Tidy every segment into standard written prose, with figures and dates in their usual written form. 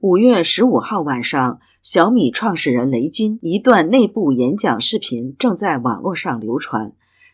5月15号晚上，小米创始人雷军一段内部演讲视频正在网络上流传。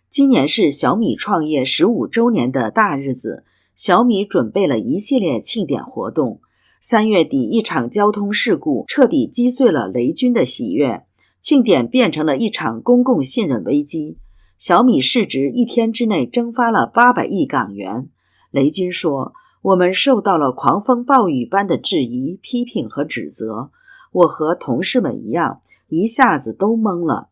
今年是小米创业15周年的大日子，小米准备了一系列庆典活动。3月底，一场交通事故彻底击碎了雷军的喜悦，庆典变成了一场公共信任危机。小米市值一天之内蒸发了800亿港元。雷军说，我们受到了狂风暴雨般的质疑、批评和指责，我和同事们一样，一下子都懵了。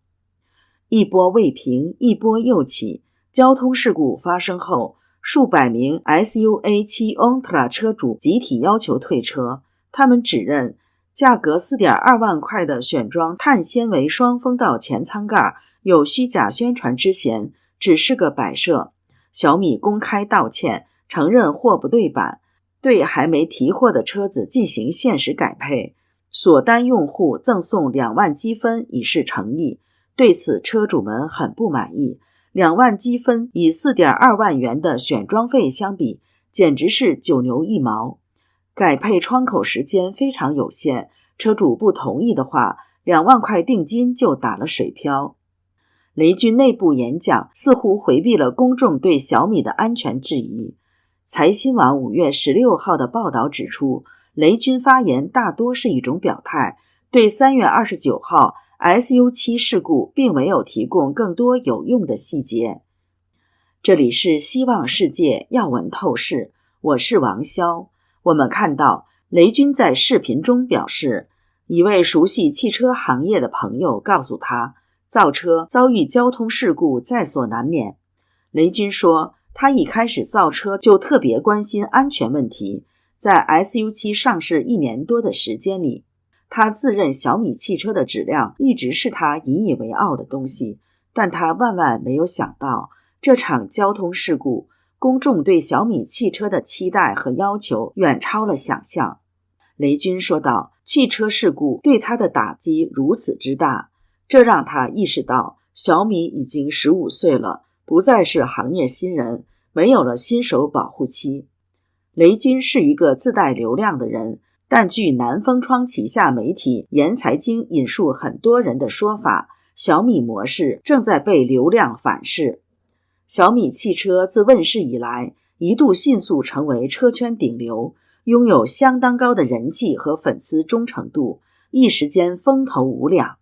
一波未平，一波又起。交通事故发生后，数百名 SUA7 Ultra 车主集体要求退车。他们指认，价格 4.2 万块的选装碳纤维双风道前舱盖有虚假宣传之嫌，只是个摆设。小米公开道歉，承认货不对版，对还没提货的车子进行限时改配，锁单用户赠送2万积分以示诚意。对此，车主们很不满意。2万积分以 4.2 万元的选装费相比，简直是九牛一毛。改配窗口时间非常有限，车主不同意的话，2万块定金就打了水漂。雷军内部演讲似乎回避了公众对小米的安全质疑。财新网5月16号的报道指出，雷军发言大多是一种表态，对3月29号 SU7 事故并没有提供更多有用的细节。这里是希望世界要闻透视，我是王潇。我们看到雷军在视频中表示，一位熟悉汽车行业的朋友告诉他，造车遭遇交通事故在所难免。雷军说，他一开始造车就特别关心安全问题，在 SU7 上市1年多的时间里，他自认小米汽车的质量一直是他引以为傲的东西，但他万万没有想到，这场交通事故，公众对小米汽车的期待和要求远超了想象。雷军说道，汽车事故对他的打击如此之大，这让他意识到小米已经15岁了，不再是行业新人，没有了新手保护期。雷军是一个自带流量的人，但据南风窗旗下媒体研财经引述很多人的说法，小米模式正在被流量反噬。小米汽车自问世以来，一度迅速成为车圈顶流，拥有相当高的人气和粉丝忠诚度，一时间风头无两。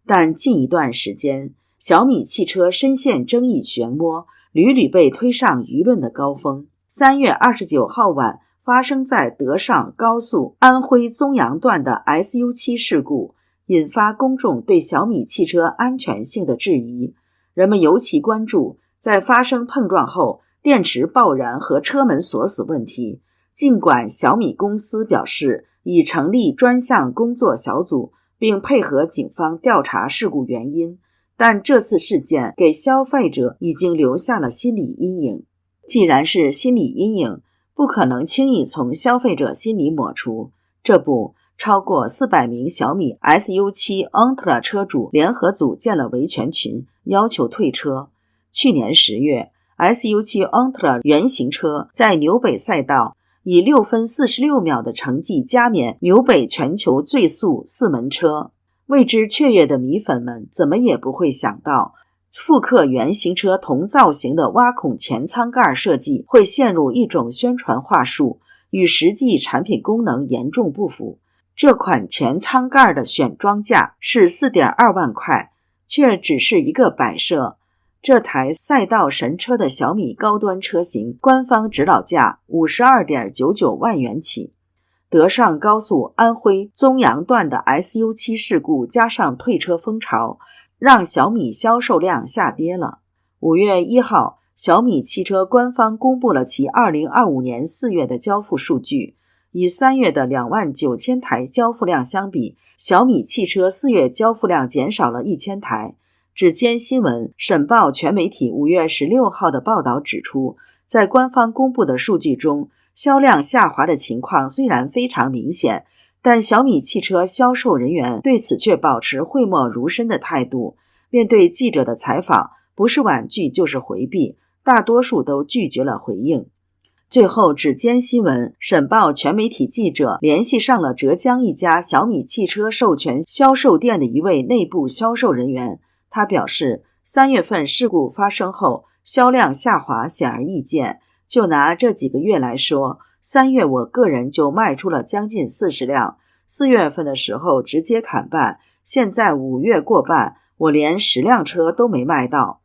但近一段时间，小米汽车深陷争议漩涡，屡屡被推上舆论的高峰。3月29号晚，发生在德尚高速安徽宗阳段的 SU7 事故，引发公众对小米汽车安全性的质疑。人们尤其关注在发生碰撞后电池爆燃和车门锁死问题。尽管小米公司表示已成立专项工作小组，并配合警方调查事故原因，但这次事件给消费者已经留下了心理阴影。既然是心理阴影，不可能轻易从消费者心里抹除。这不，超过400名小米 SU7 Ultra 车主联合组建了维权群，要求退车。去年10月 SU7 Ultra 原型车在纽北赛道以6分46秒的成绩加冕纽北全球最速4门车。为之雀跃的米粉们怎么也不会想到，复刻原型车同造型的挖孔前舱盖设计会陷入一种宣传话术，与实际产品功能严重不符。这款前舱盖的选装价是 4.2 万块，却只是一个摆设。这台赛道神车的小米高端车型官方指导价 52.99 万元起。德尚高速安徽宗阳段的 SU7 事故加上退车风潮，让小米销售量下跌了。5月1号，小米汽车官方公布了其2025年4月的交付数据，以3月的29000台交付量相比，小米汽车4月交付量减少了1000台。指尖新闻审报全媒体5月16号的报道指出，在官方公布的数据中，销量下滑的情况虽然非常明显，但小米汽车销售人员对此却保持讳莫如深的态度。面对记者的采访，不是婉拒就是回避，大多数都拒绝了回应。最后，指尖新闻沈报全媒体记者联系上了浙江一家小米汽车授权销售店的一位内部销售人员。他表示，3月份事故发生后，销量下滑显而易见。就拿这几个月来说，3月我个人就卖出了将近40辆，4月份的时候直接砍半，现在5月过半，我连10辆车都没卖到。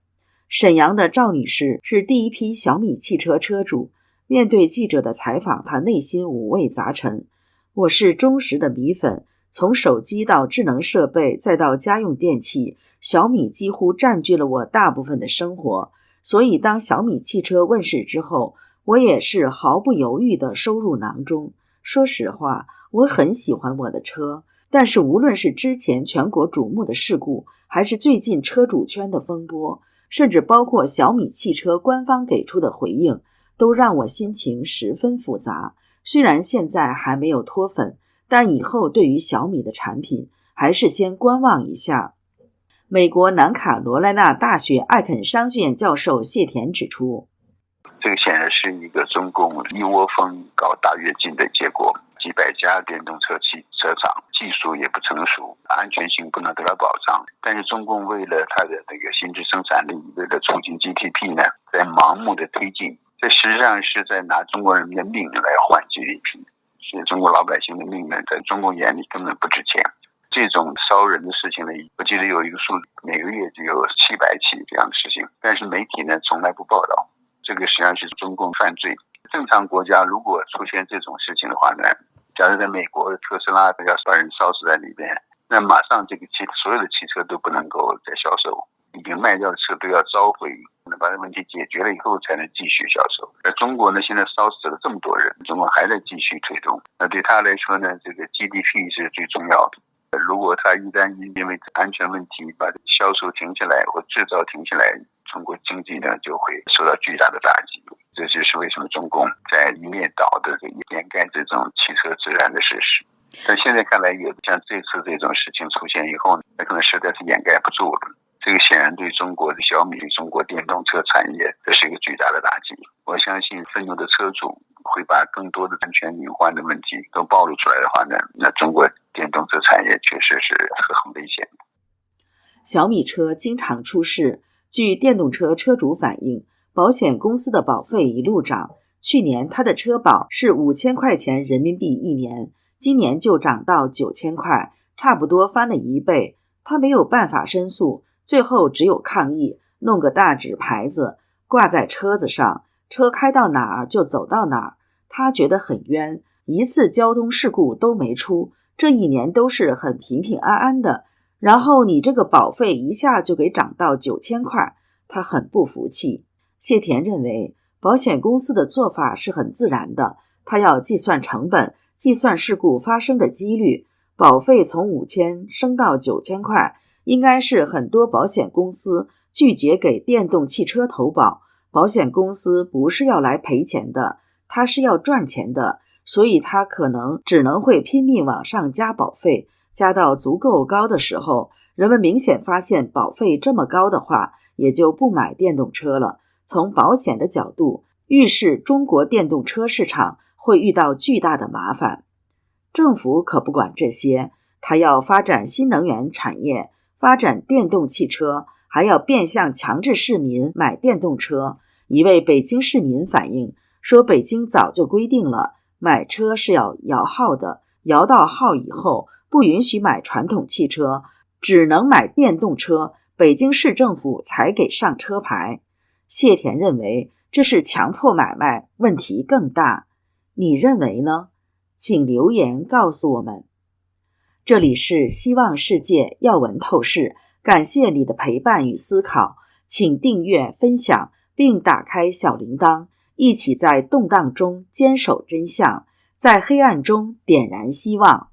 沈阳的赵女士是第一批小米汽车车主，面对记者的采访，她内心五味杂陈。我是忠实的米粉，从手机到智能设备再到家用电器，小米几乎占据了我大部分的生活。所以当小米汽车问世之后，我也是毫不犹豫地收入囊中。说实话，我很喜欢我的车，但是无论是之前全国瞩目的事故，还是最近车主圈的风波，甚至包括小米汽车官方给出的回应，都让我心情十分复杂。虽然现在还没有脱粉，但以后对于小米的产品还是先观望一下。美国南卡罗来纳大学艾肯商学院教授谢田指出，这个显然是一个中共一窝蜂搞大跃进的结果，几百家电动车车厂技术也不成熟，安全性不能得到保障，但是中共为了它的那个新质生产力，为了促进 GDP 呢，在盲目的推进，这实际上是在拿中国人民的命来换 GDP， 是中国老百姓的命呢，在中共眼里根本不值钱。这种烧人的事情呢，我记得有一个数，每个月就有700起这样的事情，但是媒体呢从来不报道，这个实际上是中共犯罪。正常国家如果出现这种事情的话呢，假如在美国特斯拉要把人烧死在里边，那马上这个所有的汽车都不能够再销售，已经卖掉的车都要召回，把这问题解决了以后才能继续销售。而中国呢，现在烧死了这么多人，中国还在继续推动，那对他来说呢，这个 GDP 是最重要的。如果他一旦因为安全问题把销售停下来或制造停下来，中国经济呢就会受到巨大的打击。这就是为什么中共在一面倒的掩盖这种汽车自燃的事实。但现在看来，有像这次这种事情出现以后，那可能实在是掩盖不住了。这个显然对中国的小米、中国电动车产业，这是一个巨大的打击。我相信愤怒的车主会把更多的安全隐患的问题都暴露出来的话呢，那中国电动车产业确实是很危险的。小米车经常出事，据电动车车主反映，保险公司的保费一路涨，去年他的车保是5000块钱人民币一年，今年就涨到9000块，差不多翻了1倍。他没有办法申诉，最后只有抗议，弄个大纸牌子挂在车子上，车开到哪儿就走到哪儿。他觉得很冤，一次交通事故都没出，这一年都是很平平安安的，然后你这个保费一下就给涨到9000块，他很不服气。谢田认为，保险公司的做法是很自然的，他要计算成本，计算事故发生的几率，保费从5000升到9000块，应该是很多保险公司拒绝给电动汽车投保，保险公司不是要来赔钱的，他是要赚钱的，所以他可能只能会拼命往上加保费，加到足够高的时候，人们明显发现保费这么高的话，也就不买电动车了。从保险的角度，预示中国电动车市场会遇到巨大的麻烦。政府可不管这些，他要发展新能源产业，发展电动汽车，还要变相强制市民买电动车。一位北京市民反映说，北京早就规定了，买车是要摇号的，摇到号以后不允许买传统汽车，只能买电动车，北京市政府才给上车牌。谢田认为这是强迫买卖，问题更大。你认为呢？请留言告诉我们。这里是希望世界要闻透视，感谢你的陪伴与思考，请订阅、分享并打开小铃铛，一起在动荡中坚守真相，在黑暗中点燃希望。